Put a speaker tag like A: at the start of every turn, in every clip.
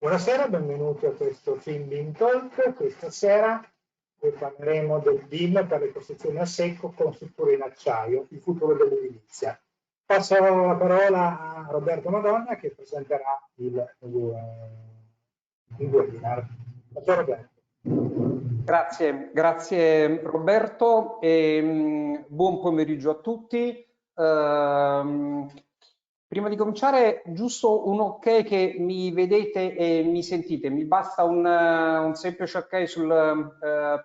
A: Buonasera, benvenuti a questo BIM Talk. Questa sera parleremo del BIM per le costruzioni a secco con strutture in acciaio, il futuro dell'edilizia. Passo la parola a Roberto Madonna che presenterà il webinar. Roberto.
B: Grazie Roberto e buon pomeriggio a tutti. Prima di cominciare, giusto un ok che mi vedete e mi sentite. Mi basta un semplice ok sul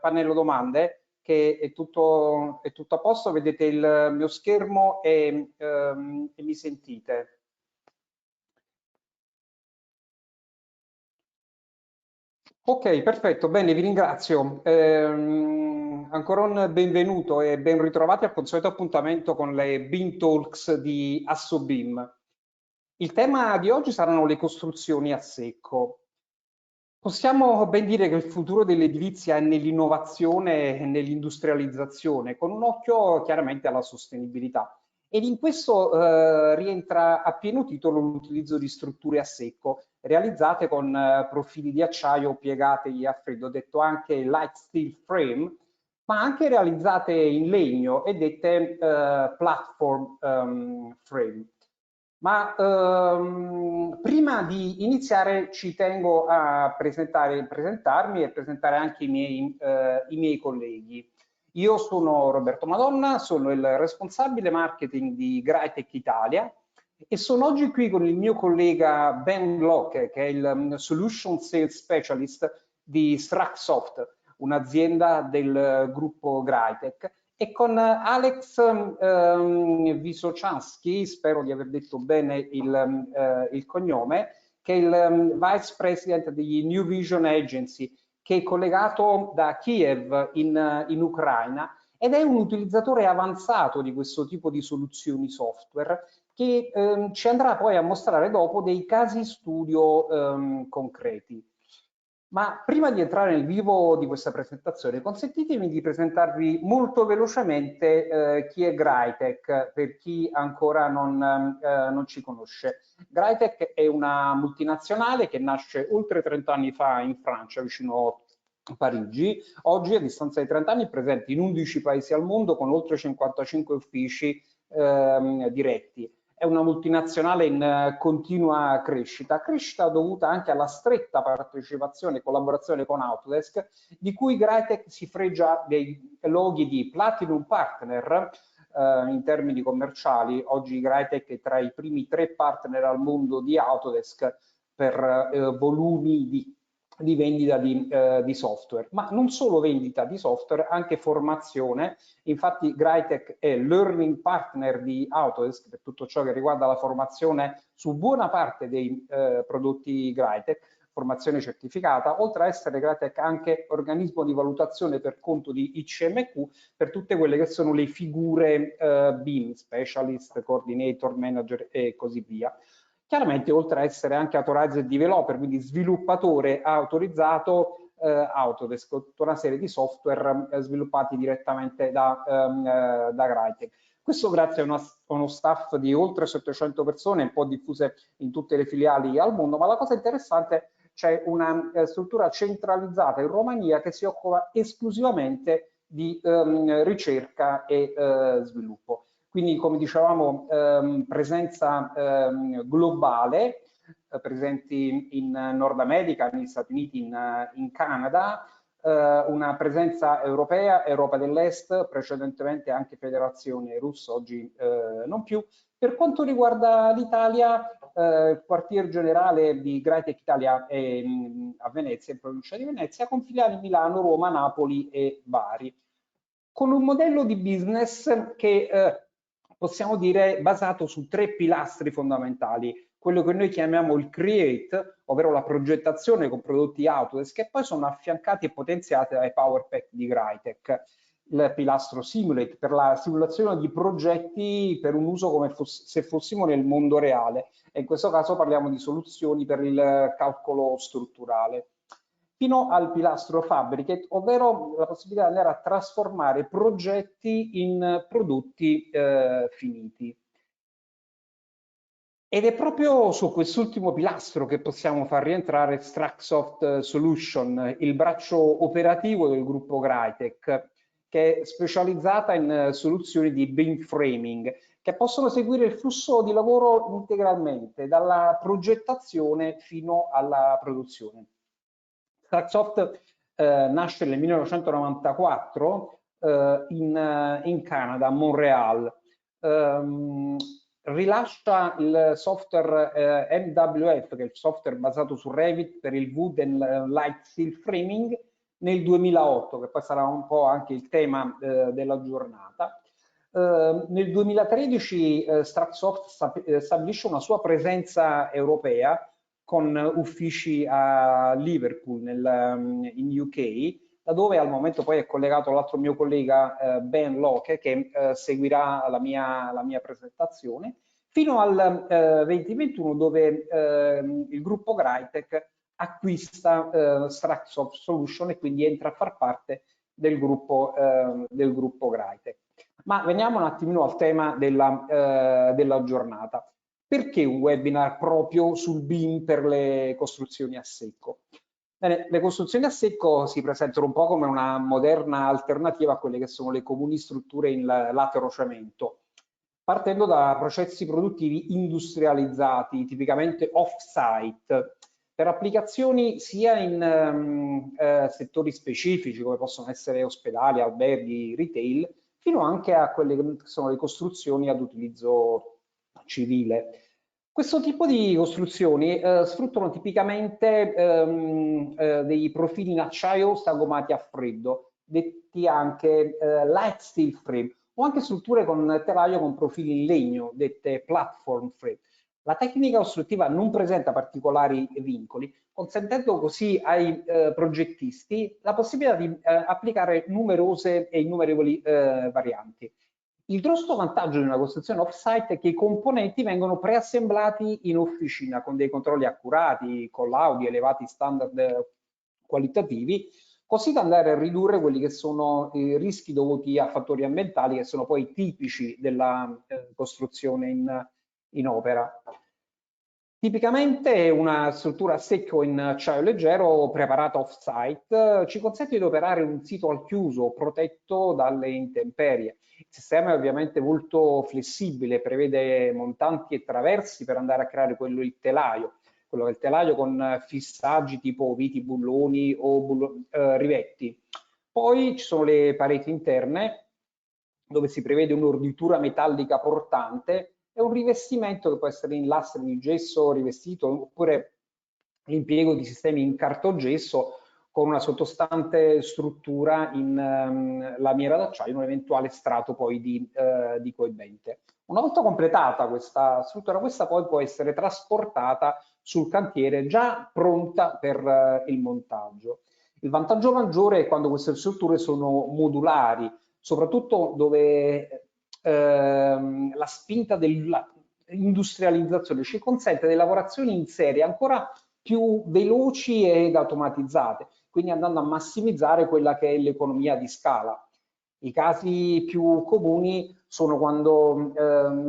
B: pannello domande, che è tutto a posto. Vedete il mio schermo e mi sentite. Ok, perfetto, bene, vi ringrazio. Ancora un benvenuto e ben ritrovati al consueto appuntamento con le BIM Talks di AssoBIM. Il tema di oggi saranno le costruzioni a secco. Possiamo ben dire che il futuro dell'edilizia è nell'innovazione e nell'industrializzazione, con un occhio chiaramente alla sostenibilità. Ed in questo rientra a pieno titolo l'utilizzo di strutture a secco, realizzate con profili di acciaio piegati a freddo, detto anche light steel frame, ma anche realizzate in legno e dette platform frame. Ma prima di iniziare ci tengo a presentarmi e presentare anche i miei colleghi. Io sono Roberto Madonna, sono il responsabile marketing di Graitec Italia e sono oggi qui con il mio collega Ben Locke, che è il Solution Sales Specialist di StrucSoft, un'azienda del gruppo Graitec, e con Alex Vysochanski, spero di aver detto bene il cognome, che è il Vice President degli New Vision Agency, che è collegato da Kiev in Ucraina ed è un utilizzatore avanzato di questo tipo di soluzioni software che ci andrà poi a mostrare dopo dei casi studio concreti. Ma prima di entrare nel vivo di questa presentazione, consentitemi di presentarvi molto velocemente chi è Graitec, per chi ancora non ci conosce. Graitec è una multinazionale che nasce oltre 30 anni fa in Francia, vicino a Parigi. Oggi, a distanza di 30 anni, è presente in 11 paesi al mondo con oltre 55 uffici diretti. È una multinazionale in continua crescita dovuta anche alla stretta partecipazione e collaborazione con Autodesk, di cui Graitec si fregia dei loghi di Platinum Partner in termini commerciali. Oggi Graitec è tra i primi 3 partner al mondo di Autodesk per volumi di vendita di software, ma non solo vendita di software, anche formazione. Infatti Graitec è learning partner di Autodesk per tutto ciò che riguarda la formazione su buona parte dei prodotti Graitec, formazione certificata, oltre a essere Graitec anche organismo di valutazione per conto di ICMQ per tutte quelle che sono le figure BIM, specialist, coordinator, manager e così via. Chiaramente, oltre a essere anche authorized developer, quindi sviluppatore autorizzato, Autodesk, tutta una serie di software sviluppati direttamente da Graitec. Questo grazie a uno staff di oltre 700 persone, un po' diffuse in tutte le filiali al mondo, ma la cosa interessante, c'è una struttura centralizzata in Romania che si occupa esclusivamente di ricerca e sviluppo. Quindi, come dicevamo, presenza globale, presenti in Nord America, negli Stati Uniti, in Canada, una presenza europea, Europa dell'Est, precedentemente anche Federazione Russa, oggi non più. Per quanto riguarda l'Italia, il quartier generale di Graitec Italia è a Venezia, in provincia di Venezia, con filiali Milano, Roma, Napoli e Bari, con un modello di business che possiamo dire basato su 3 pilastri fondamentali: quello che noi chiamiamo il create, ovvero la progettazione con prodotti Autodesk, che poi sono affiancati e potenziati dai Power Pack di Graitec. Il pilastro simulate, per la simulazione di progetti per un uso come se fossimo nel mondo reale, e in questo caso parliamo di soluzioni per il calcolo strutturale, fino al pilastro Fabricate, ovvero la possibilità di andare a trasformare progetti in prodotti finiti. Ed è proprio su quest'ultimo pilastro che possiamo far rientrare StrucSoft Solution, il braccio operativo del gruppo Graitec, che è specializzata in soluzioni di BIM framing, che possono seguire il flusso di lavoro integralmente, dalla progettazione fino alla produzione. StrucSoft nasce nel 1994 in Canada, a Montreal. Rilascia il software MWF, che è il software basato su Revit per il Wood and Light Steel Framing, nel 2008, che poi sarà un po' anche il tema della giornata. Nel 2013 StrucSoft stabilisce una sua presenza europea con uffici a Liverpool in UK, da dove al momento poi è collegato l'altro mio collega Ben Locke, che seguirà la mia presentazione, fino al 2021, dove il gruppo Graitec acquista StrucSoft Solution e quindi entra a far parte del gruppo Graitec. Ma veniamo un attimino al tema della giornata. Perché un webinar proprio sul BIM per le costruzioni a secco? Bene, le costruzioni a secco si presentano un po' come una moderna alternativa a quelle che sono le comuni strutture in laterocemento, partendo da processi produttivi industrializzati, tipicamente off-site, per applicazioni sia in settori specifici, come possono essere ospedali, alberghi, retail, fino anche a quelle che sono le costruzioni ad utilizzo civile. Questo tipo di costruzioni sfruttano tipicamente dei profili in acciaio sagomati a freddo, detti anche light steel frame, o anche strutture con telaio con profili in legno, dette platform frame. La tecnica costruttiva non presenta particolari vincoli, consentendo così ai progettisti la possibilità di applicare numerose e innumerevoli varianti. Il grosso vantaggio di una costruzione off-site è che i componenti vengono preassemblati in officina con dei controlli accurati, collaudi, elevati standard qualitativi, così da andare a ridurre quelli che sono i rischi dovuti a fattori ambientali che sono poi tipici della costruzione in opera. Tipicamente una struttura a secco in acciaio leggero preparata off-site ci consente di operare in un sito al chiuso, protetto dalle intemperie. Il sistema è ovviamente molto flessibile, prevede montanti e traversi per andare a creare il telaio con fissaggi tipo viti, bulloni o rivetti. Poi ci sono le pareti interne, dove si prevede un'orditura metallica portante e un rivestimento che può essere in lastre di gesso rivestito oppure l'impiego di sistemi in cartogesso con una sottostante struttura in lamiera d'acciaio, un eventuale strato poi di coibente. Una volta completata questa struttura, questa poi può essere trasportata sul cantiere già pronta per il montaggio. Il vantaggio maggiore è quando queste strutture sono modulari, soprattutto dove la spinta dell'industrializzazione ci consente delle lavorazioni in serie ancora più veloci ed automatizzate, quindi andando a massimizzare quella che è l'economia di scala. I casi più comuni sono quando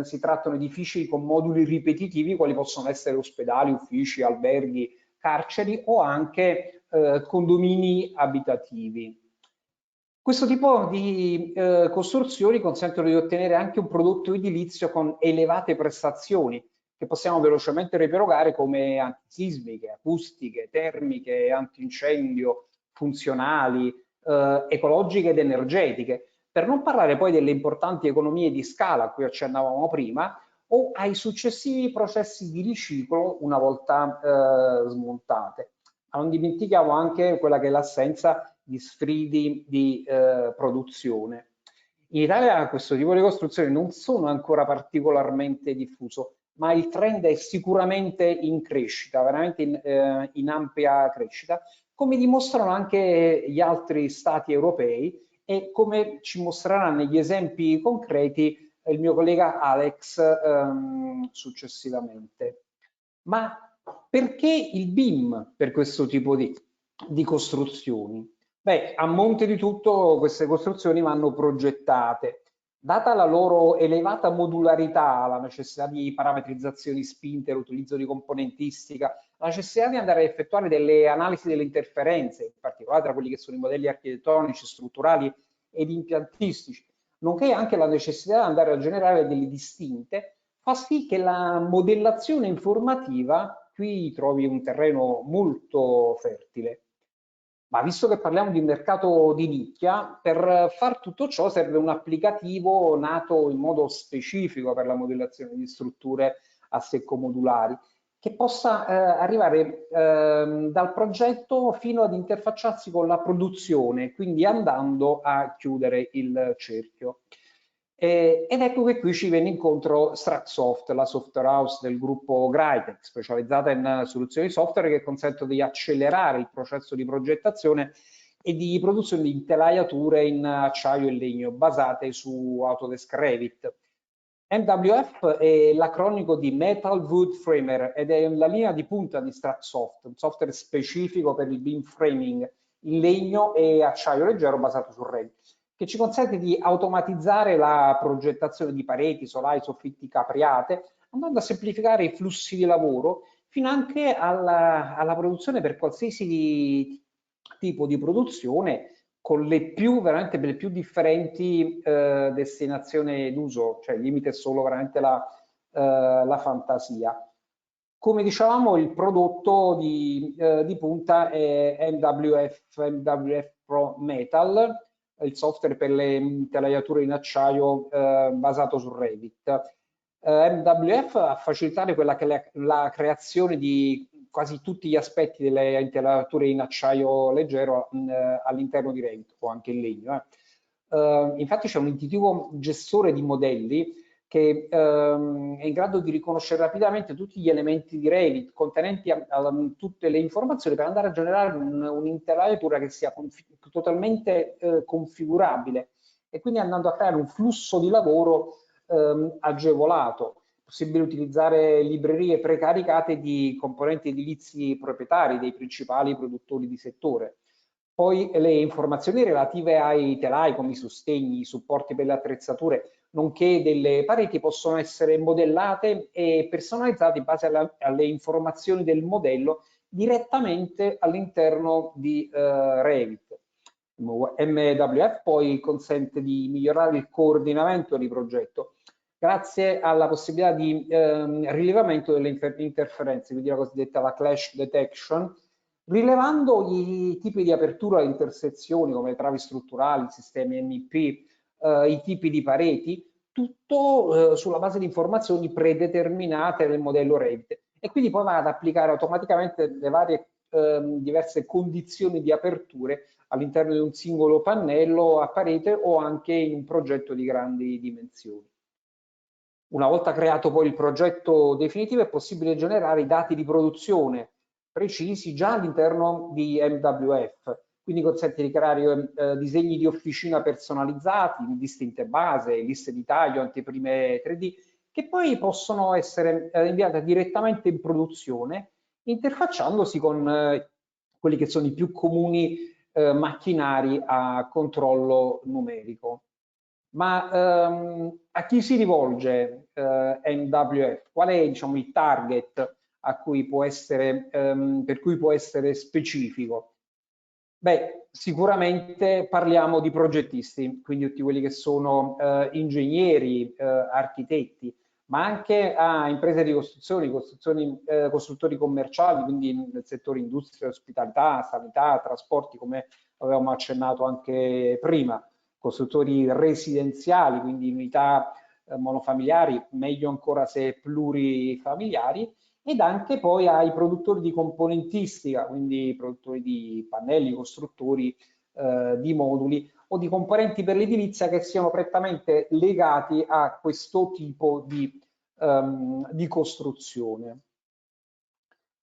B: si trattano edifici con moduli ripetitivi, quali possono essere ospedali, uffici, alberghi, carceri o anche condomini abitativi. Questo tipo di costruzioni consentono di ottenere anche un prodotto edilizio con elevate prestazioni che possiamo velocemente riepiorare come antisismiche, acustiche, termiche, antincendio, funzionali, ecologiche ed energetiche, per non parlare poi delle importanti economie di scala a cui accennavamo prima o ai successivi processi di riciclo una volta smontate. Ma non dimentichiamo anche quella che è l'assenza di sfridi di produzione. In Italia questo tipo di costruzioni non sono ancora particolarmente diffuso, ma il trend è sicuramente in crescita, veramente in ampia crescita, come dimostrano anche gli altri stati europei e come ci mostreranno negli esempi concreti il mio collega Alex successivamente. Ma perché il BIM per questo tipo di costruzioni? Beh, a monte di tutto queste costruzioni vanno progettate, Data la loro elevata modularità, la necessità di parametrizzazioni spinte, l'utilizzo di componentistica, la necessità di andare a effettuare delle analisi delle interferenze, in particolare tra quelli che sono i modelli architettonici, strutturali ed impiantistici, nonché anche la necessità di andare a generare delle distinte, fa sì che la modellazione informativa qui trovi un terreno molto fertile. Ma visto che parliamo di un mercato di nicchia, per far tutto ciò serve un applicativo nato in modo specifico per la modellazione di strutture a secco modulari, che possa arrivare dal progetto fino ad interfacciarsi con la produzione, quindi andando a chiudere il cerchio. Ed ecco che qui ci viene incontro StrucSoft, la software house del gruppo Graitec, specializzata in soluzioni software che consentono di accelerare il processo di progettazione e di produzione di intelaiature in acciaio e legno basate su Autodesk Revit. MWF è l'acronimo di Metal Wood Framer ed è la linea di punta di StrucSoft, un software specifico per il BIM framing in legno e acciaio leggero basato su Revit, che ci consente di automatizzare la progettazione di pareti, solai, soffitti capriate, andando a semplificare i flussi di lavoro fino anche alla produzione per qualsiasi tipo di produzione con veramente le più differenti destinazioni d'uso, cioè il limite è solo veramente la fantasia. Come dicevamo, il prodotto di punta è MWF Pro Metal, il software per le intelaiature in acciaio basato su Revit. MWF a facilitare quella che è la creazione di quasi tutti gli aspetti delle intelaiature in acciaio leggero all'interno di Revit o anche in legno. Infatti c'è un intuitivo gestore di modelli che è in grado di riconoscere rapidamente tutti gli elementi di Revit contenenti tutte le informazioni per andare a generare un'intelaiatura che sia totalmente configurabile e quindi andando a creare un flusso di lavoro agevolato. È possibile utilizzare librerie precaricate di componenti edilizi proprietari dei principali produttori di settore. Poi le informazioni relative ai telai come i sostegni, i supporti per le attrezzature, nonché delle pareti possono essere modellate e personalizzate in base alle informazioni del modello direttamente all'interno di Revit. MWF poi consente di migliorare il coordinamento di progetto grazie alla possibilità di rilevamento delle interferenze, quindi la cosiddetta la clash detection, rilevando i tipi di apertura alle intersezioni come le travi strutturali, i sistemi MEP, i tipi di pareti, tutto sulla base di informazioni predeterminate nel modello Revit e quindi poi va ad applicare automaticamente le varie diverse condizioni di aperture all'interno di un singolo pannello a parete o anche in un progetto di grandi dimensioni. Una volta creato poi il progetto definitivo è possibile generare i dati di produzione precisi già all'interno di MWF, quindi consente di creare disegni di officina personalizzati, distinte base, liste di taglio, anteprime 3D, che poi possono essere inviate direttamente in produzione, interfacciandosi con quelli che sono i più comuni macchinari a controllo numerico. Ma a chi si rivolge MWF? Qual è, diciamo, il target a cui può essere, per cui può essere specifico? Beh, sicuramente parliamo di progettisti, quindi tutti quelli che sono ingegneri, architetti, ma anche a imprese di costruttori commerciali, quindi nel settore industria, ospitalità, sanità, trasporti, come avevamo accennato anche prima, costruttori residenziali, quindi unità monofamiliari, meglio ancora se plurifamiliari, ed anche poi ai produttori di componentistica, quindi produttori di pannelli, costruttori di moduli o di componenti per l'edilizia che siano prettamente legati a questo tipo di costruzione.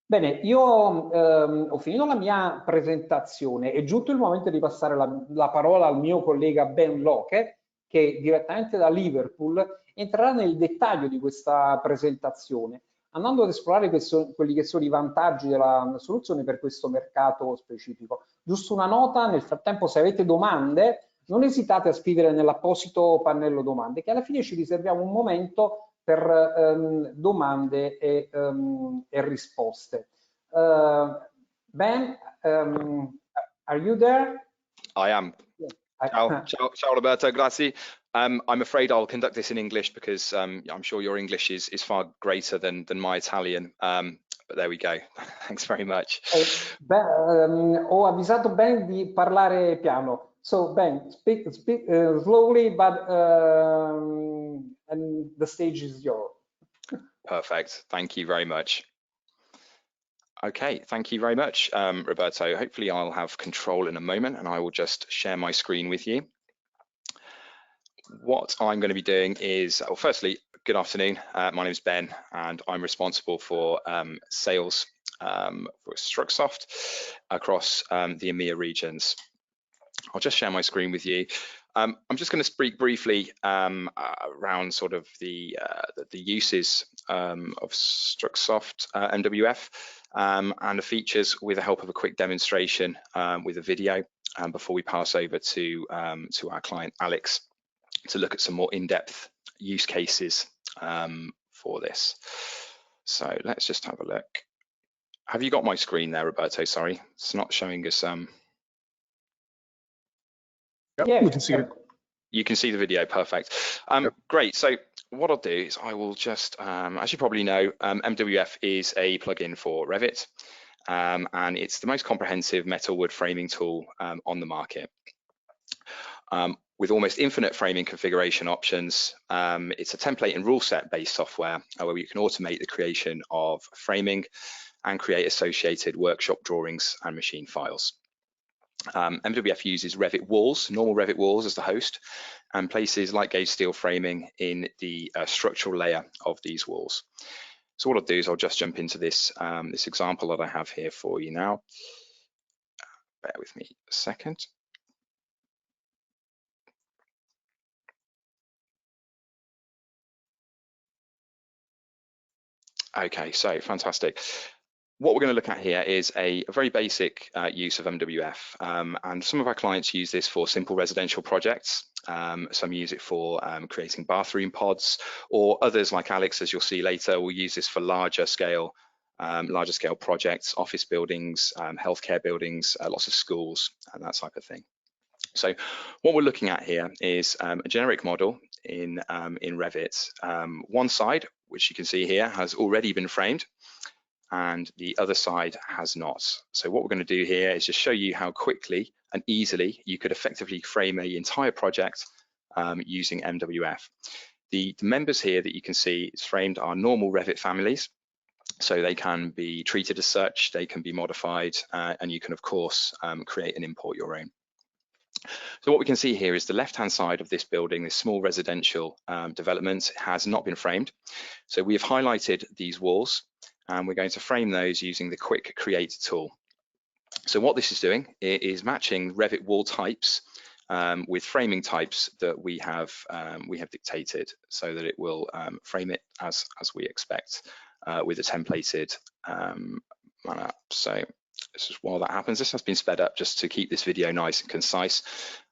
B: Bene, io ho finito la mia presentazione, è giunto il momento di passare la parola al mio collega Ben Locke, che direttamente da Liverpool entrerà nel dettaglio di questa presentazione, andando ad esplorare quelli che sono i vantaggi della soluzione per questo mercato specifico. Giusto una nota, nel frattempo se avete domande non esitate a scrivere nell'apposito pannello domande, che alla fine ci riserviamo un momento per domande e risposte. Ben, are you there?
C: I am. Ciao Roberto, grazie. I'm afraid I'll conduct this in English because I'm sure your English is far greater than my Italian. But there we go. Thanks very much.
B: Ho avvisato Ben di parlare piano. So Ben, speak slowly, but and the stage is yours.
C: Perfect. Thank you very much. Okay, thank you very much, Roberto. Hopefully I'll have control in a moment and I will just share my screen with you. What I'm going to be doing is, well, firstly, good afternoon. My name is Ben and I'm responsible for sales for StrucSoft across the EMEA regions. I'll just share my screen with you. I'm just going to speak briefly around sort of the uses of StrucSoft MWF and the features with the help of a quick demonstration with a video before we pass over to our client Alex to look at some more in-depth use cases for this. So let's just have a look. Have you got my screen there, Roberto? Sorry, it's not showing us.
D: Yep,
B: yeah,
D: we can see it.
C: You can see the video, perfect.
D: Yep.
C: Great, so what I'll do is I will just, as you probably know, MWF is a plugin for Revit, and it's the most comprehensive metal wood framing tool on the market. With almost infinite framing configuration options, it's a template and rule set based software where you can automate the creation of framing and create associated workshop drawings and machine files. MWF uses Revit walls, normal Revit walls as the host, and places light gauge steel framing in the structural layer of these walls. So what I'll do is I'll just jump into this, this example that I have here for you now. Bear with me a second. Okay, so fantastic. What we're going to look at here is a very basic use of MWF, and some of our clients use this for simple residential projects. Some use it for creating bathroom pods, or others like Alex, as you'll see later, will use this for larger scale projects, office buildings, healthcare buildings, lots of schools, and that type of thing. So what we're looking at here is a generic model in Revit. One side, which you can see here, has already been framed, and the other side has not. So what we're going to do here is just show you how quickly and easily you could effectively frame an entire project using MWF. The members here that you can see is framed are normal Revit families, so they can be treated as such, they can be modified, and you can of course create and import your own. So what we can see here is the left-hand side of this building, this small residential development, has not been framed. So we have highlighted these walls, and we're going to frame those using the quick create tool. So what this is doing is matching Revit wall types with framing types that we have dictated, so that it will frame it as we expect with a templated manner. So this is while that happens. This has been sped up just to keep this video nice and concise.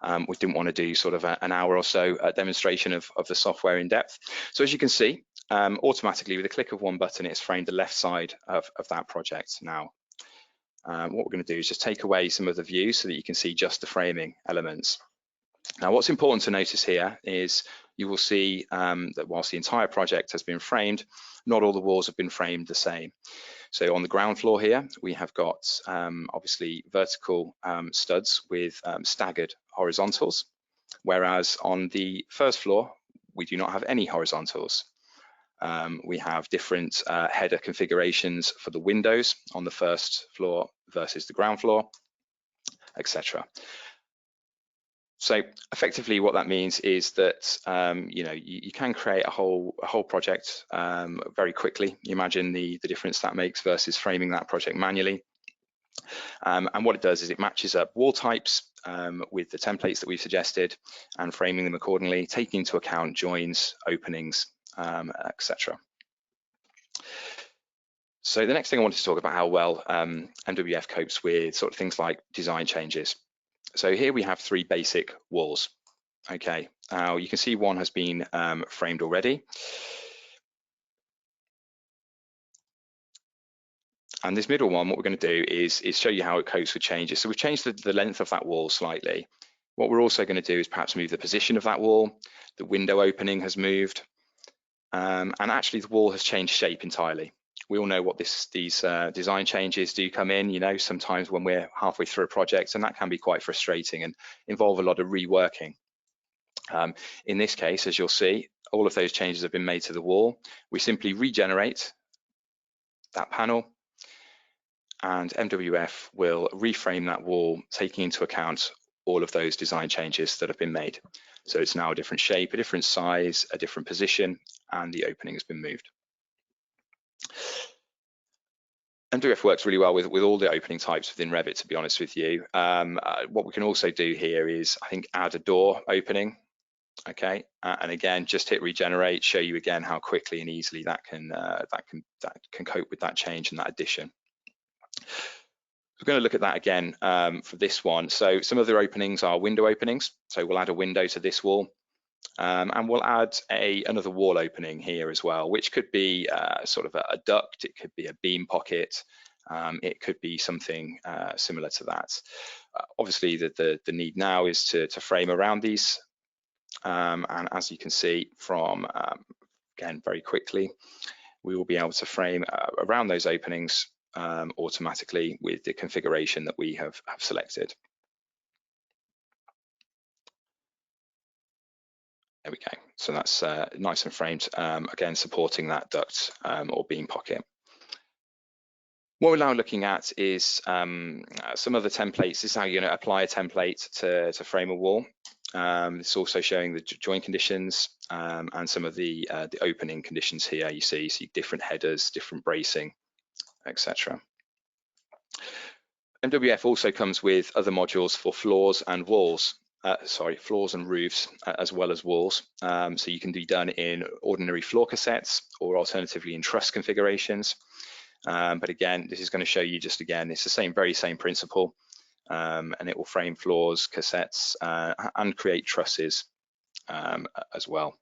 C: We didn't want to do sort of an hour or so demonstration of the software in depth. So as you can see, automatically with a click of one button, it's framed the left side of that project now. What we're going to do is just take away some of the views so that you can see just the framing elements. Now, what's important to notice here is you will see that whilst the entire project has been framed, not all the walls have been framed the same. So on the ground floor here, we have got obviously vertical studs with staggered horizontals, whereas on the first floor, we do not have any horizontals. We have different header configurations for the windows on the first floor versus the ground floor, etc. So effectively what that means is that you can create a whole project very quickly. You imagine the difference that makes versus framing that project manually. And what it does is it matches up wall types with the templates that we've suggested and framing them accordingly, taking into account joins, openings, etc. So the next thing I wanted to talk about how well MWF copes with sort of things like design changes. So here we have 3 basic walls. Okay, now you can see one has been framed already. And this middle one, what we're going to do is show you how it copes with changes. So we've changed the length of that wall slightly. What we're also going to do is perhaps move the position of that wall. The window opening has moved. And actually the wall has changed shape entirely. We all know what these design changes do come in, you know, sometimes when we're halfway through a project, and that can be quite frustrating and involve a lot of reworking. In this case, as you'll see, all of those changes have been made to the wall. We simply regenerate that panel, and MWF will reframe that wall, taking into account all of those design changes that have been made. So it's now a different shape, a different size, a different position, and the opening has been moved. MWF works really well with all the opening types within Revit, to be honest with you. What we can also do here is, I think, add a door opening. Okay, and again, just hit regenerate, show you again how quickly and easily that can cope with that change and that addition. We're going to look at that again for this one. So some of the openings are window openings. So we'll add a window to this wall, and we'll add another wall opening here as well, which could be sort of a duct. It could be a beam pocket. It could be something similar to that. Obviously, the need now is to frame around these. And as you can see from, again, very quickly, we will be able to frame around those openings automatically with the configuration that we have selected. There we go. So that's nice and framed, again, supporting that duct or beam pocket. What we're now looking at is some of the templates. This is how you're going to apply a template to frame a wall. It's also showing the joint conditions and some of the opening conditions here. You see different headers, different bracing, etc. MWF also comes with other modules for floors and walls. Floors and roofs as well as walls. So you can be done in ordinary floor cassettes or alternatively in truss configurations. But again, this is going to show you just again, it's the very same principle. And it will frame floors, cassettes, and create trusses as well.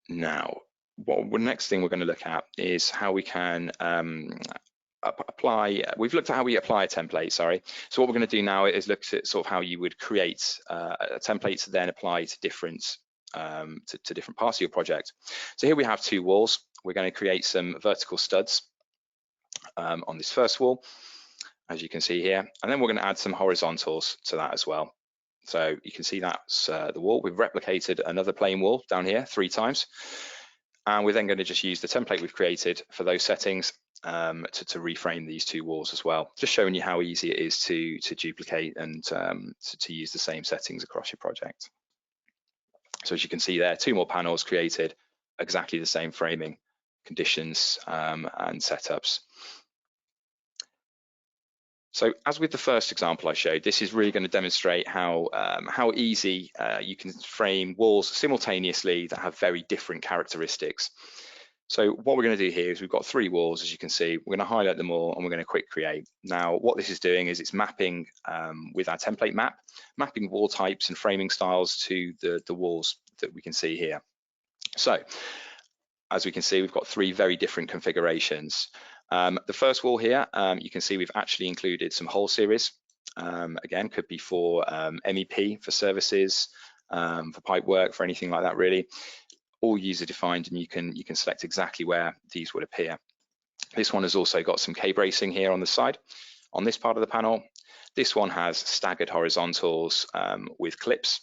C: Now, the next thing we're going to look at is how we can apply. We've looked at how we apply a template, sorry. So what we're going to do now is look at sort of how you would create a template to then apply to different parts of your project. So here we have 2 walls. We're going to create some vertical studs on this first wall, as you can see here, and then we're going to add some horizontals to that as well. So you can see that's the wall. We've replicated another plain wall down here 3 times, and we're then going to just use the template we've created for those settings to reframe these 2 walls as well. Just showing you how easy it is to duplicate and to use the same settings across your project. So as you can see there, 2 more panels created, exactly the same framing conditions and setups. So as with the first example I showed, this is really going to demonstrate how easy you can frame walls simultaneously that have very different characteristics. So what we're going to do here is we've got 3 walls, as you can see. We're going to highlight them all and we're going to quick create. Now, what this is doing is it's mapping with our template map, mapping wall types and framing styles to the walls that we can see here. So as we can see, we've got 3 very different configurations. The first wall here, you can see we've actually included some whole series. Again, could be for MEP, for services, for pipe work, for anything like that really. All user defined, and you can select exactly where these would appear. This one has also got some K-bracing here on the side. On this part of the panel, this one has staggered horizontals with clips.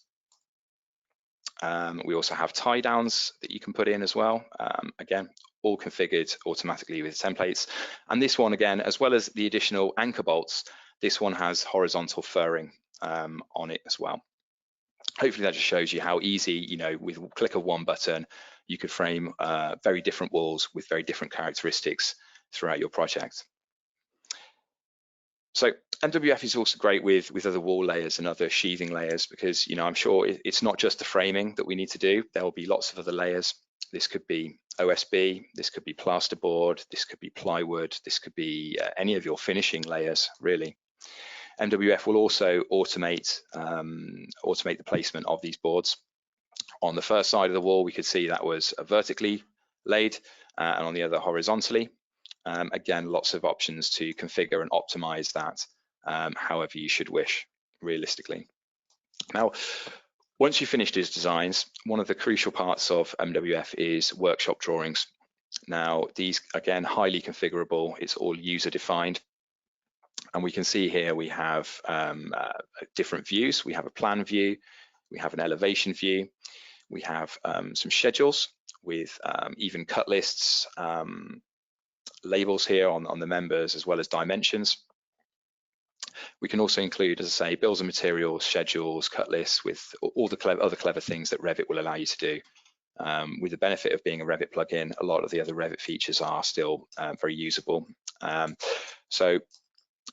C: We also have tie downs that you can put in as well. Again, all configured automatically with templates. And this one again, as well as the additional anchor bolts, this one has horizontal furring on it as well. Hopefully that just shows you how easy, you know, with a click of one button, you could frame very different walls with very different characteristics throughout your project. So MWF is also great with other wall layers and other sheathing layers because, you know, I'm sure it's not just the framing that we need to do. There will be lots of other layers. This could be OSB, this could be plasterboard, this could be plywood, this could be any of your finishing layers, really. MWF will also automate the placement of these boards. On the first side of the wall, we could see that was vertically laid, and on the other horizontally. Again, lots of options to configure and optimize that however you should wish, realistically. Now, once you've finished these designs, one of the crucial parts of MWF is workshop drawings. Now, these, again, highly configurable. It's all user-defined. And we can see here we have different views. We have a plan view, we have an elevation view, we have some schedules with even cut lists, labels here on the members, as well as dimensions. We can also include, as I say, bills of materials, schedules, cut lists, with all the other clever things that Revit will allow you to do. With the benefit of being a Revit plugin, a lot of the other Revit features are still very usable. So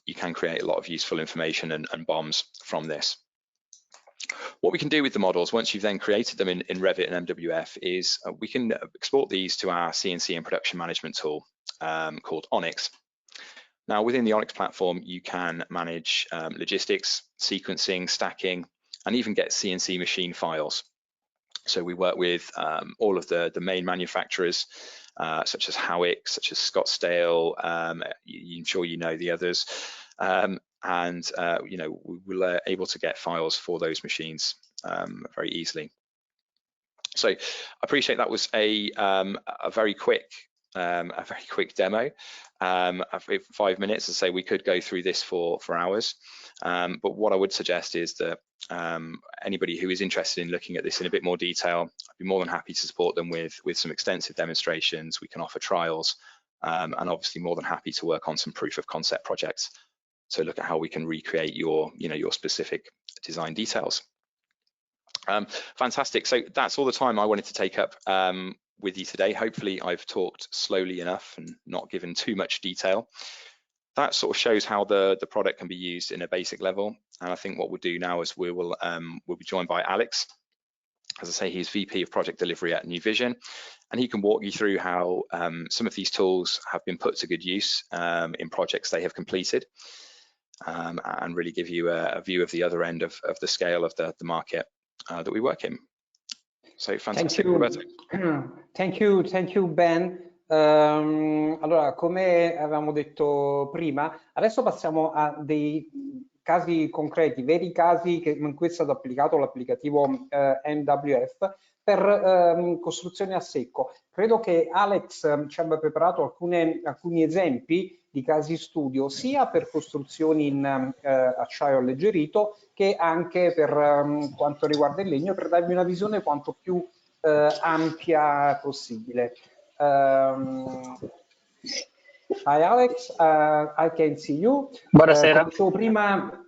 C: you can create a lot of useful information and bombs from this. What we can do with the models, once you've then created them in Revit and MWF, is we can export these to our CNC and production management tool called Onyx. Now, within the Onyx platform, you can manage logistics, sequencing, stacking, and even get CNC machine files. So we work with all of the main manufacturers, such as Howick, such as Scottsdale. I'm sure you know the others, and you know, we're able to get files for those machines very easily. So I appreciate that was a very quick demo. 5 minutes, to say we could go through this for hours. But what I would suggest is that anybody who is interested in looking at this in a bit more detail, I'd be more than happy to support them with some extensive demonstrations. We can offer trials, and obviously more than happy to work on some proof of concept projects. So look at how we can recreate your specific design details. Fantastic. So that's all the time I wanted to take up with you today. Hopefully I've talked slowly enough and not given too much detail. That sort of shows how the product can be used in a basic level. And I think what we'll do now is we'll be joined by Alex. As I say, he's VP of Project Delivery at New Vision, and he can walk you through how some of these tools have been put to good use in projects they have completed, and really give you a view of the other end of the scale of the market that we work in. So fantastic, Roberto.
B: Thank you Ben. Allora, come avevamo detto prima, adesso passiamo a dei casi concreti, veri casi in cui è stato applicato l'applicativo MWF per costruzioni a secco. Credo che Alex ci abbia preparato alcuni esempi di casi studio, sia per costruzioni in acciaio alleggerito che anche per quanto riguarda il legno, per darvi una visione quanto più ampia possibile. Hi Alex, I can see you.
D: Buonasera.
B: Come dicevo prima,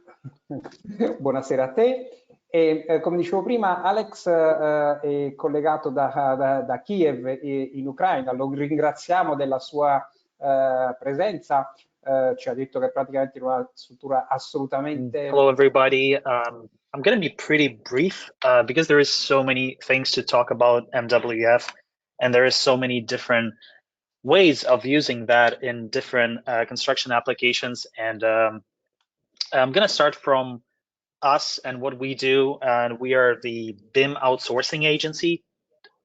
B: buonasera a te. E come dicevo prima, Alex è collegato da Kiev in Ucraina. Lo ringraziamo della sua presenza. Ci ha detto che praticamente in una struttura assolutamente.
D: Hello everybody. I'm going to be pretty brief because there is so many things to talk about MWF, and there is so many different ways of using that in different construction applications. And I'm going to start from us and what we do. And we are the BIM outsourcing agency,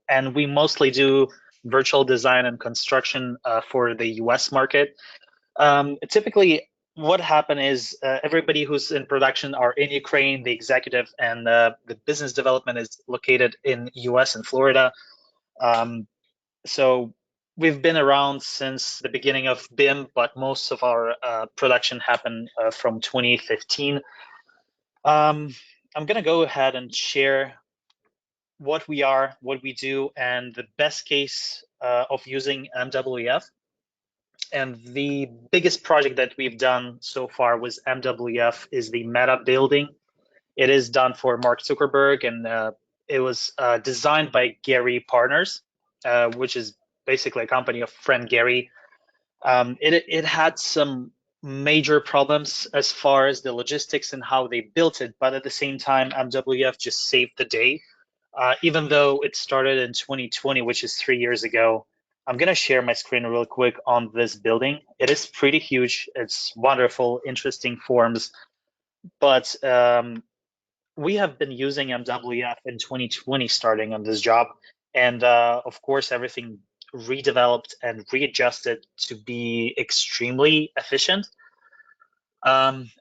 D: and we mostly do virtual design and construction for the US market. Typically, what happened is everybody who's in production are in Ukraine, the executive and the business development is located in US and Florida. So we've been around since the beginning of BIM, but most of our production happened from 2015. I'm going to go ahead and share what we are, what we do, and the best case of using MWF. And the biggest project that we've done so far with MWF is the Meta building. It is done for Mark Zuckerberg, and it was designed by Gary Partners, which is basically a company of friend Gary. It had some major problems as far as the logistics and how they built it, but at the same time, MWF just saved the day. Even though it started in 2020, which is 3 years ago. I'm going to share my screen real quick on this building. It is pretty huge. It's wonderful, interesting forms. but we have been using MWF in 2020 starting on this job, and of course everything redeveloped and readjusted to be extremely efficient.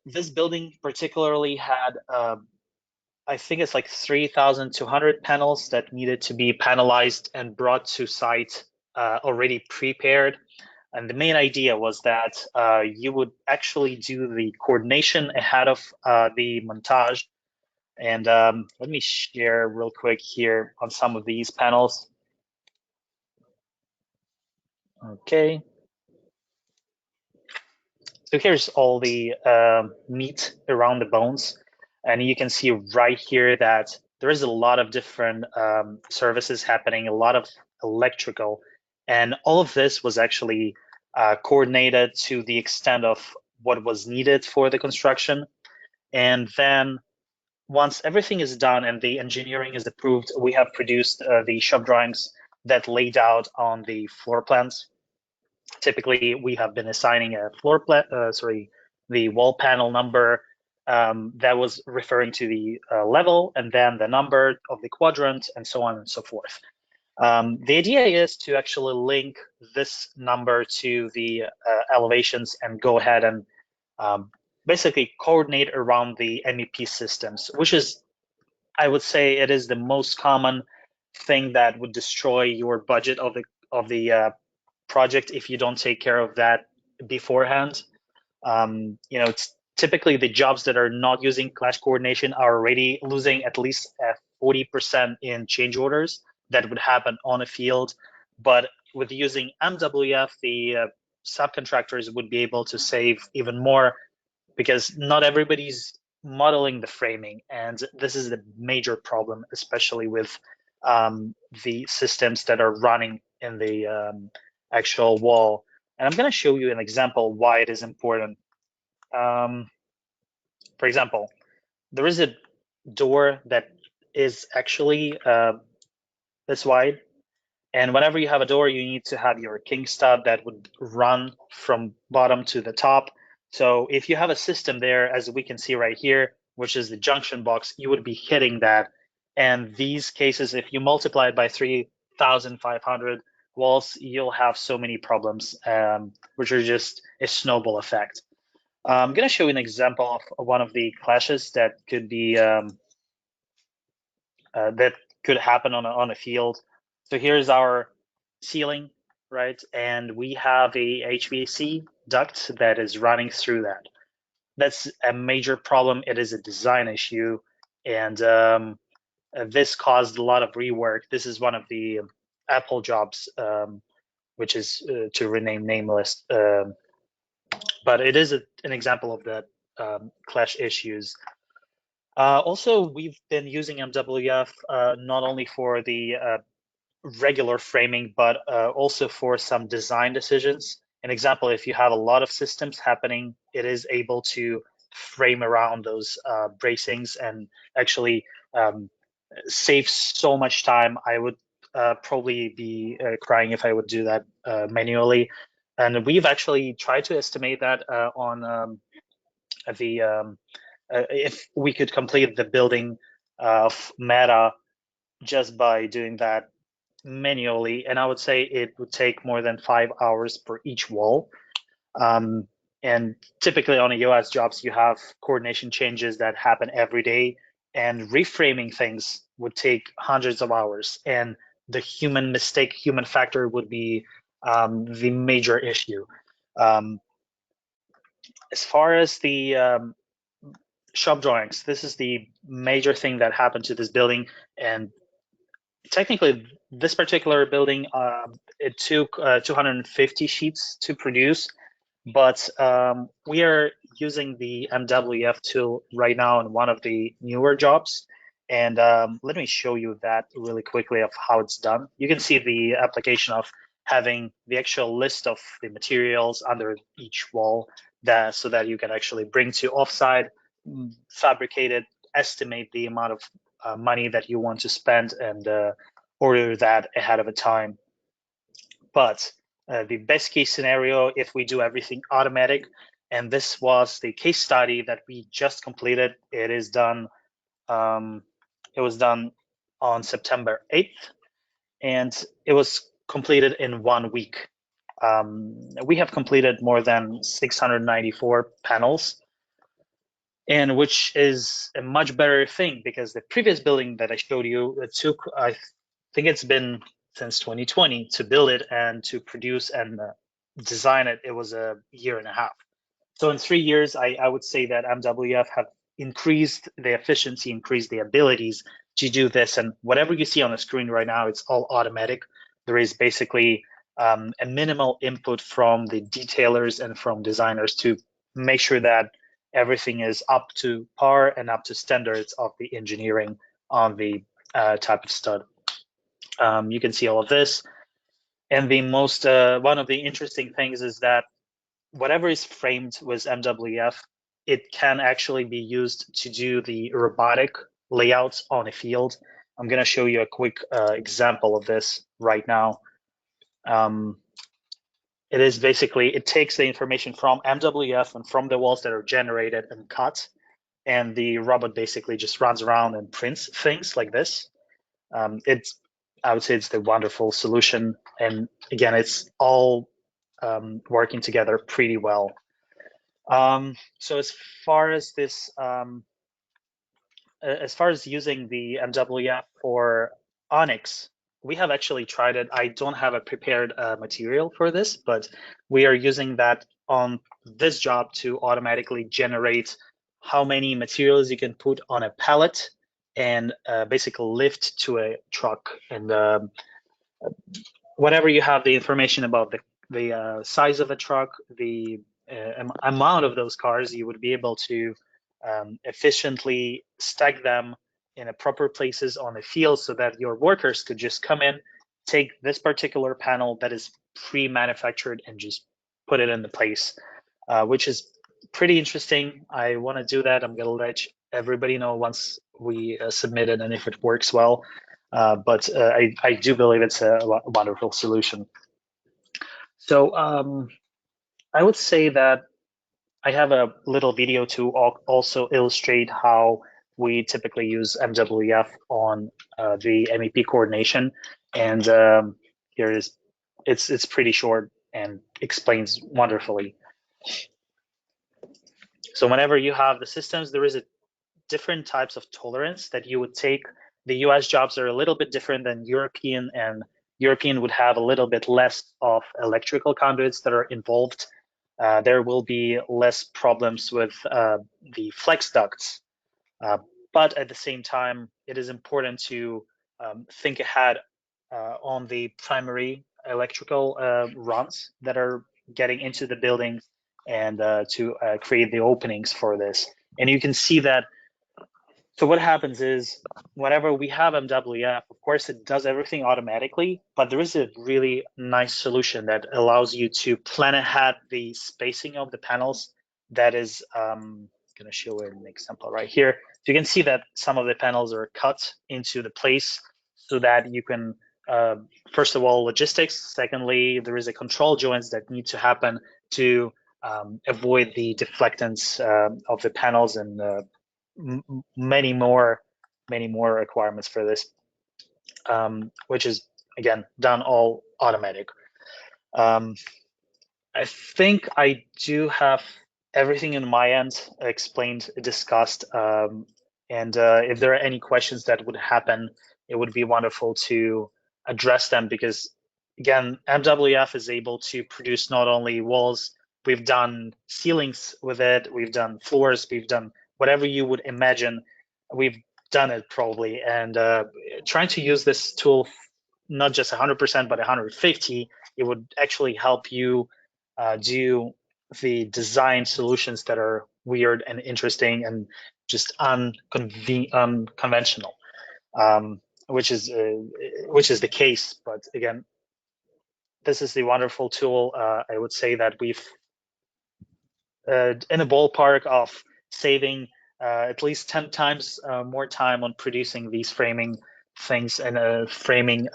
D: This building particularly had I think it's like 3,200 panels that needed to be panelized and brought to site already prepared. And the main idea was that you would actually do the coordination ahead of the montage. And let me share real quick here on some of these panels. Okay. So here's all the meat around the bones. And you can see right here that there is a lot of different services happening, a lot of electrical. And all of this was actually coordinated to the extent of what was needed for the construction. And then once everything is done and the engineering is approved, we have produced the shop drawings that laid out on the floor plans. Typically, we have been assigning a floor plan, the wall panel number that was referring to the level, and then the number of the quadrant, and so on and so forth. The idea is to actually link this number to the elevations and go ahead and basically coordinate around the MEP systems, which is, I would say, it is the most common thing that would destroy your budget of the project if you don't take care of that beforehand. It's typically the jobs that are not using clash coordination are already losing at least 40% in change orders that would happen on a field. But with using MWF, the subcontractors would be able to save even more because not everybody's modeling the framing. And this is the major problem, especially with the systems that are running in the actual wall. And I'm going to show you an example why it is important. For example, there is a door that is actually this wide. And whenever you have a door, you need to have your king stud that would run from bottom to the top. So if you have a system there, as we can see right here, which is the junction box, you would be hitting that. And these cases, if you multiply it by 3,500 walls, you'll have so many problems, which are just a snowball effect. I'm going to show you an example of one of the clashes that could be that could happen on a field. So here's our ceiling, right? And we have a HVAC duct that is running through that. That's a major problem. It is a design issue, and this caused a lot of rework. This is one of the Apple jobs, which is to rename nameless. But it is an example of that clash issues. Also, we've been using MWF not only for the regular framing, but also for some design decisions. An example, if you have a lot of systems happening, it is able to frame around those bracings and actually save so much time. I would probably be crying if I would do that manually. And we've actually tried to estimate that on if we could complete the building of Meta just by doing that manually, and I would say it would take more than 5 hours per each wall. And typically on US jobs, you have coordination changes that happen every day, and reframing things would take hundreds of hours, and the human mistake, human factor would be the major issue. As far as the shop drawings, this is the major thing that happened to this building. And technically, this particular building, it took 250 sheets to produce, but we are using the MWF tool right now in one of the newer jobs. And let me show you that really quickly of how it's done. You can see the application of having the actual list of the materials under each wall, so that you can actually bring to offsite, fabricate it, estimate the amount of money that you want to spend, and order that ahead of a time. But the best case scenario, if we do everything automatic, And this was the case study that we just completed. It is done. It was done on September 8th, and it was completed in 1 week. We have completed more than 694 panels, and which is a much better thing, because the previous building that I showed you, it took, I think it's been since 2020 to build it and to produce and design it. It was a year and a half. So in 3 years, I would say that MWF have increased the efficiency, increased the abilities to do this. And whatever you see on the screen right now, it's all automatic. There is basically a minimal input from the detailers and from designers to make sure that everything is up to par and up to standards of the engineering on the type of stud. You can see all of this. And the most, one of the interesting things is that whatever is framed with MWF, it can actually be used to do the robotic layouts on a field. I'm going to show you a quick example of this right now. It is basically, it takes the information from MWF and from the walls that are generated and cut, and the robot basically just runs around and prints things like this. I would say it's the wonderful solution. And again, it's all working together pretty well. So as far as this, as far as using the MWF for Onyx, we have actually tried it. I don't have a prepared material for this, but we are using that on this job to automatically generate how many materials you can put on a pallet and basically lift to a truck. And whenever you have the information about the size of a truck, the amount of those cars, you would be able to efficiently stack them in a proper places on the field so that your workers could just come in, take this particular panel that is pre-manufactured and just put it in the place, which is pretty interesting. I want to do that. I'm going to let everybody know once we submit it and if it works well. But I do believe it's a wonderful solution. So I would say that I have a little video to also illustrate how we typically use MWF on the MEP coordination. And here is, it's pretty short and explains wonderfully. So whenever you have the systems, there is a different types of tolerance that you would take. The US jobs are a little bit different than European, and European would have a little bit less of electrical conduits that are involved. There will be less problems with the flex ducts. But at the same time, it is important to think ahead on the primary electrical runs that are getting into the building and to create the openings for this. And you can see that. So what happens is, whenever we have MWF, of course, it does everything automatically, but there is a really nice solution that allows you to plan ahead the spacing of the panels. That is, I'm going to show an example right here. So you can see that some of the panels are cut into the place so that you can, first of all, logistics. Secondly, there is a control joints that need to happen to avoid the deflectance of the panels, and many more requirements for this, which is again done all automatic. I think I do have everything in my end explained, discussed, and if there are any questions that would happen, it would be wonderful to address them, because again, MWF is able to produce not only walls, we've done ceilings with it, we've done floors, we've done whatever you would imagine, we've done it probably. And trying to use this tool, not just 100%, but 150, it would actually help you do the design solutions that are weird and interesting and just unconventional, which is the case. But again, this is the wonderful tool. I would say that we've in a ballpark of saving at least 10 times more time on producing these framing things, and framing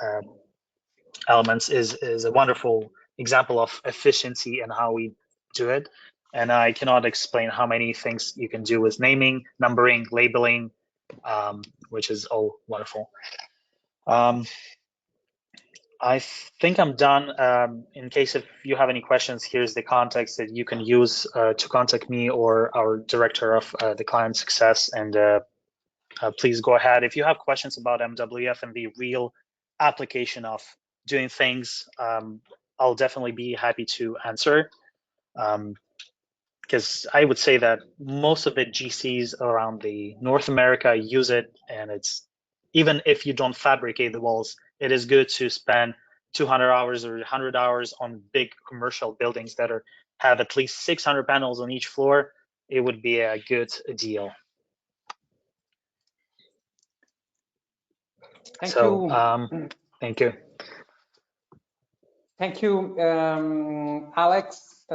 D: elements is a wonderful example of efficiency and how we do it. And I cannot explain how many things you can do with naming, numbering, labeling, which is all wonderful. I think I'm done. In case if you have any questions, here's the contacts that you can use to contact me or our director of the client success. And please go ahead. If you have questions about MWF and the real application of doing things, I'll definitely be happy to answer. Because I would say that most of the GCs around the North America use it, and it's, even if you don't fabricate the walls, it is good to spend 200 hours or 100 hours on big commercial buildings that have at least 600 panels on each floor. It would be a good deal.
B: Thank you.
D: Thank you.
B: Thank you, Alex.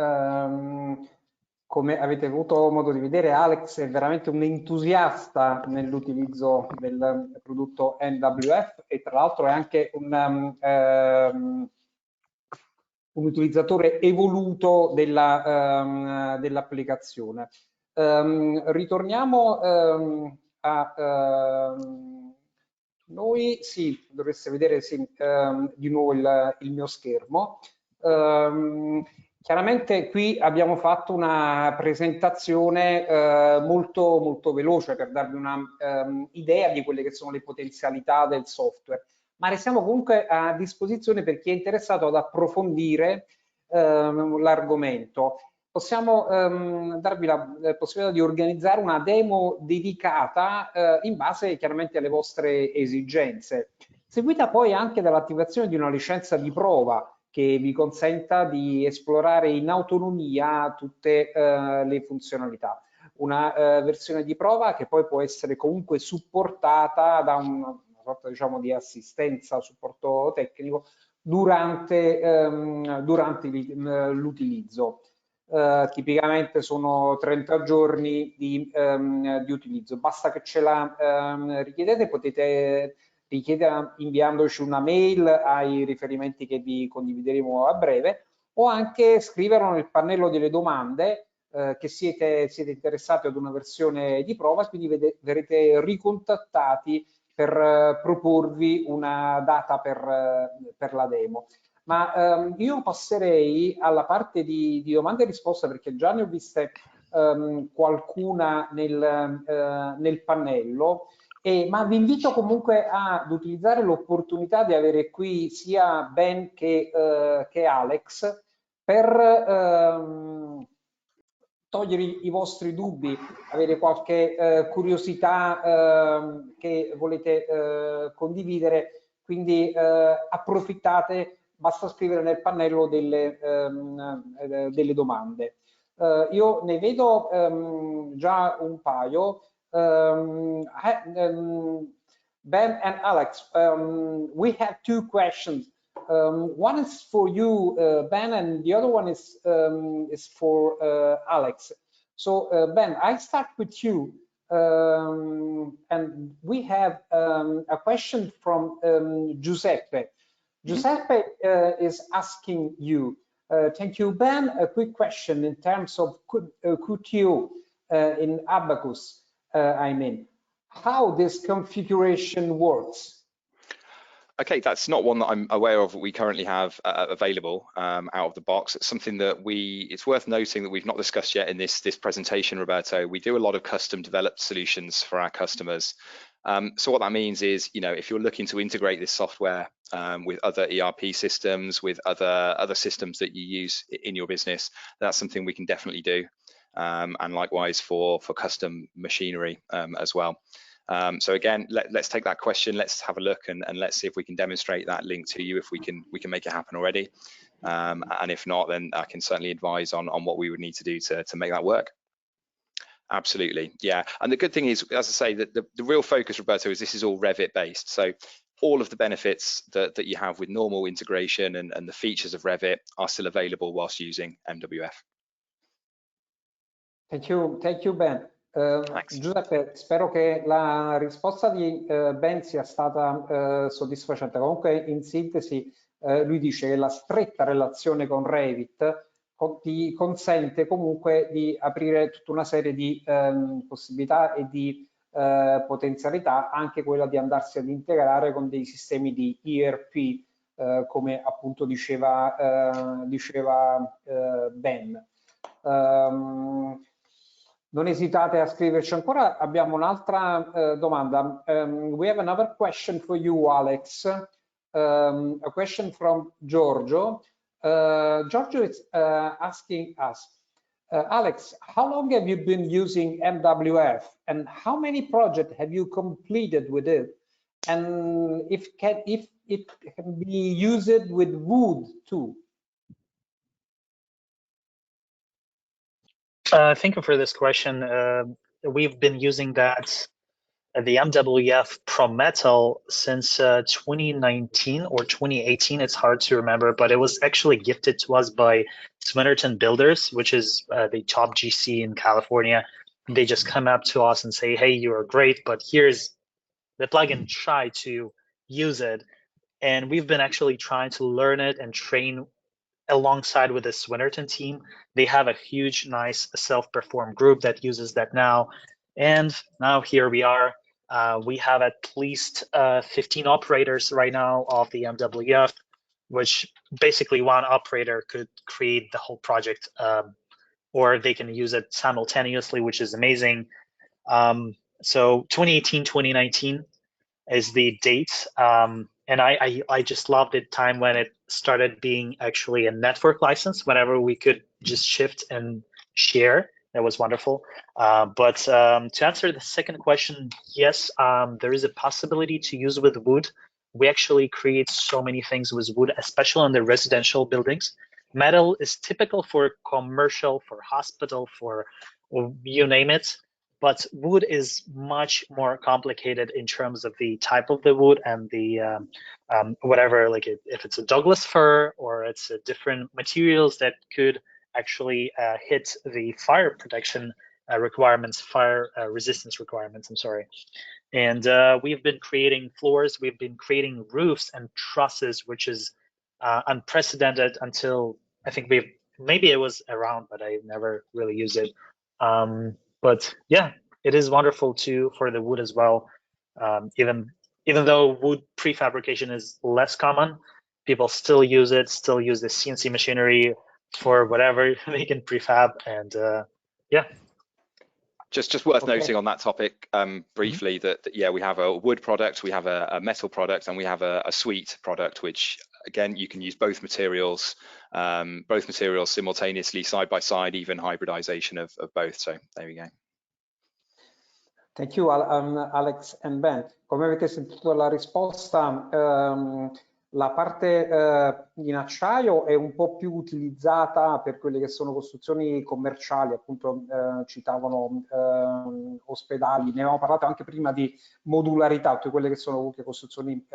B: Come avete avuto modo di vedere, Alex è veramente un entusiasta nell'utilizzo del prodotto MWF e tra l'altro è anche un utilizzatore evoluto dell'applicazione. Ritorniamo a noi. Sì, dovreste vedere di nuovo il mio schermo. Chiaramente qui abbiamo fatto una presentazione molto veloce per darvi una idea di quelle che sono le potenzialità del software, ma restiamo comunque a disposizione per chi è interessato ad approfondire l'argomento. Possiamo darvi la possibilità di organizzare una demo dedicata in base chiaramente alle vostre esigenze, seguita poi anche dall'attivazione di una licenza di prova che vi consenta di esplorare in autonomia tutte le funzionalità. Una versione di prova che poi può essere comunque supportata da una sorta, diciamo, di assistenza, supporto tecnico durante l'utilizzo. Tipicamente sono 30 giorni di utilizzo. Basta che ce la richiedete, potete richiedere inviandoci una mail ai riferimenti che vi condivideremo a breve, o anche scriverlo nel pannello delle domande che siete interessati ad una versione di prova, quindi verrete ricontattati per proporvi una data per la demo. Ma io passerei alla parte di domande e risposte, perché già ne ho viste qualcuna nel pannello, ma vi invito comunque ad utilizzare l'opportunità di avere qui sia Ben che Alex per togliere i vostri dubbi, avere qualche curiosità che volete condividere, quindi approfittate. Basta scrivere nel pannello delle domande. Io ne vedo già un paio. Ben and Alex, we have two questions. One is for you, Ben, and the other one is for Alex. So, Ben, I start with you. And we have a question from Giuseppe. Giuseppe is asking you, thank you, Ben. A quick question in terms of QTO in Abacus, I mean, how this configuration works.
C: Okay, that's not one that I'm aware of we currently have available out of the box. It's something that it's worth noting that we've not discussed yet in this presentation, Roberto. We do a lot of custom developed solutions for our customers. So what that means is, you know, if you're looking to integrate this software with other ERP systems, with other systems that you use in your business, that's something we can definitely do. And likewise for custom machinery as well. So again, let's take that question, let's have a look and let's see if we can demonstrate that link to you, if we can make it happen already. And if not, then I can certainly advise on what we would need to do to make that work. Absolutely, yeah. And the good thing is, as I say, that the real focus, Roberto, is this is all Revit based. So all of the benefits that you have with normal integration and the features of Revit are still available whilst using MWF.
B: Thank you, Ben. Giuseppe, spero che la risposta di Ben sia stata soddisfacente. Comunque, in sintesi, lui dice che la stretta relazione con Revit ti consente comunque di aprire tutta una serie di possibilità e di potenzialità, anche quella di andarsi ad integrare con dei sistemi di ERP, come appunto diceva Ben. Non esitate a scriverci ancora. Abbiamo un'altra domanda. We have another question for you, Alex. A question from Giorgio. Giorgio is asking us, Alex, how long have you been using MWF and how many projects have you completed with it? And if it can be used with wood too?
D: Thank you for this question. We've been using that, the MWF Pro Metal, since 2019 or 2018. It's hard to remember, but it was actually gifted to us by Swinnerton Builders, which is the top GC in California. They just come up to us and say, hey, you are great, but here's the plugin, try to use it. And we've been actually trying to learn it and train alongside with the Swinnerton team. They have a huge, nice self-perform group that uses that now. And now here we are. We have at least 15 operators right now of the MWF, which basically one operator could create the whole project, or they can use it simultaneously, which is amazing. So 2018, 2019 is the date. And I just loved the time when it started being actually a network license, whenever we could just shift and share. That was wonderful. But to answer the second question, yes, there is a possibility to use with wood. We actually create so many things with wood, especially in the residential buildings. Metal is typical for commercial, for hospital, for you name it. But wood is much more complicated in terms of the type of the wood and the whatever, like if it's a Douglas fir or it's a different materials that could actually hit the fire protection requirements, fire resistance requirements, I'm sorry. And we've been creating floors, we've been creating roofs and trusses, which is unprecedented until I think maybe it was around, but I never really used it. But yeah, it is wonderful too for the wood as well. Even though wood prefabrication is less common, people still use it, still use the CNC machinery for whatever they can prefab, and yeah.
C: Just worth noting on that topic briefly that yeah, we have a wood product, we have a metal product, and we have a suite product, which again you can use both materials simultaneously, side by side, even hybridization of both. So there we go.
B: Thank you, Alex and Ben. Come avete sentito la risposta, la parte in acciaio è un po' più utilizzata per quelle che sono costruzioni commerciali, appunto citavano ospedali, ne avevamo parlato anche prima di modularità, tutte quelle che sono costruzioni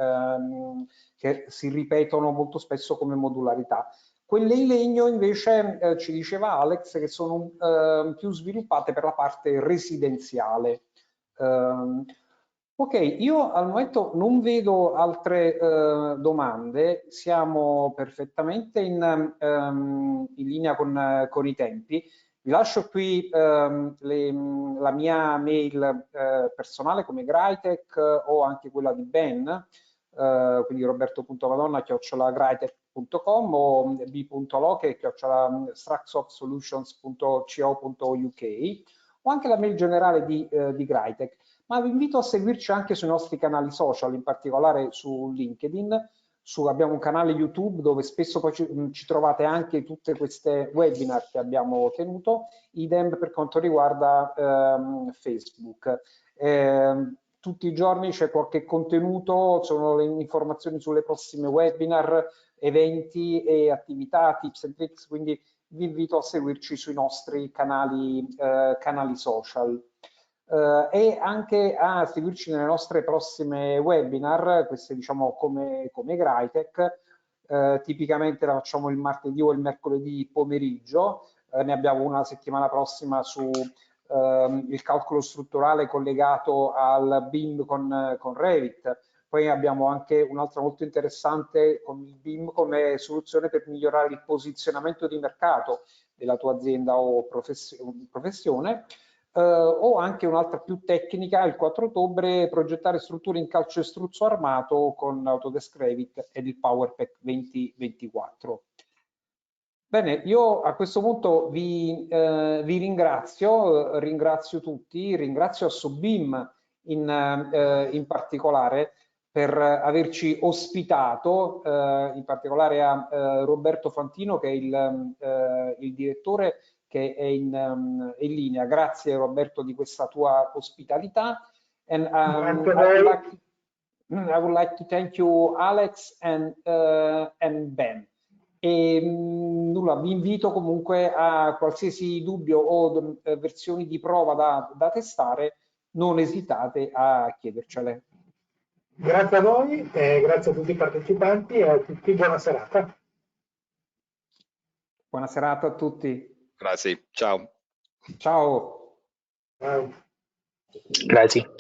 B: che si ripetono molto spesso come modularità. Quelle in legno invece ci diceva Alex che sono più sviluppate per la parte residenziale. Ok, io al momento non vedo altre domande, siamo perfettamente in linea con i tempi. Vi lascio qui la mia mail personale come Graitec o anche quella di Ben, quindi roberto.madonna@graitec.com o b.locke@strucsoft.co.uk o anche la mail generale di Graitec. Ma vi invito a seguirci anche sui nostri canali social, in particolare su LinkedIn. Abbiamo un canale YouTube dove spesso poi ci trovate anche tutte queste webinar che abbiamo tenuto, idem per quanto riguarda Facebook. Tutti i giorni c'è qualche contenuto, sono le informazioni sulle prossime webinar, eventi e attività, tips and tricks, quindi vi invito a seguirci sui nostri canali social. E anche a seguirci nelle nostre prossime webinar, queste diciamo come Graitec, tipicamente la facciamo il martedì o il mercoledì pomeriggio, ne abbiamo una settimana prossima su il calcolo strutturale collegato al BIM con Revit, poi abbiamo anche un'altra molto interessante con il BIM come soluzione per migliorare il posizionamento di mercato della tua azienda o professione. O anche un'altra più tecnica, il 4 ottobre, progettare strutture in calcio e struzzo armato con Autodesk Revit ed il PowerPack 2024. Bene, io a questo punto vi ringrazio tutti, ringrazio Assobim in particolare per averci ospitato, in particolare a Roberto Fantino che è il direttore che è in linea. Grazie Roberto di questa tua ospitalità. And, I would like to thank you Alex and Ben. E nulla, vi invito comunque a qualsiasi dubbio o versioni di prova da testare, non esitate a chiedercele.
A: Grazie a voi, grazie a tutti i partecipanti e a tutti buona serata.
B: Buona serata a tutti.
C: Grazie, ciao.
B: Ciao.
A: Ciao.
D: Grazie.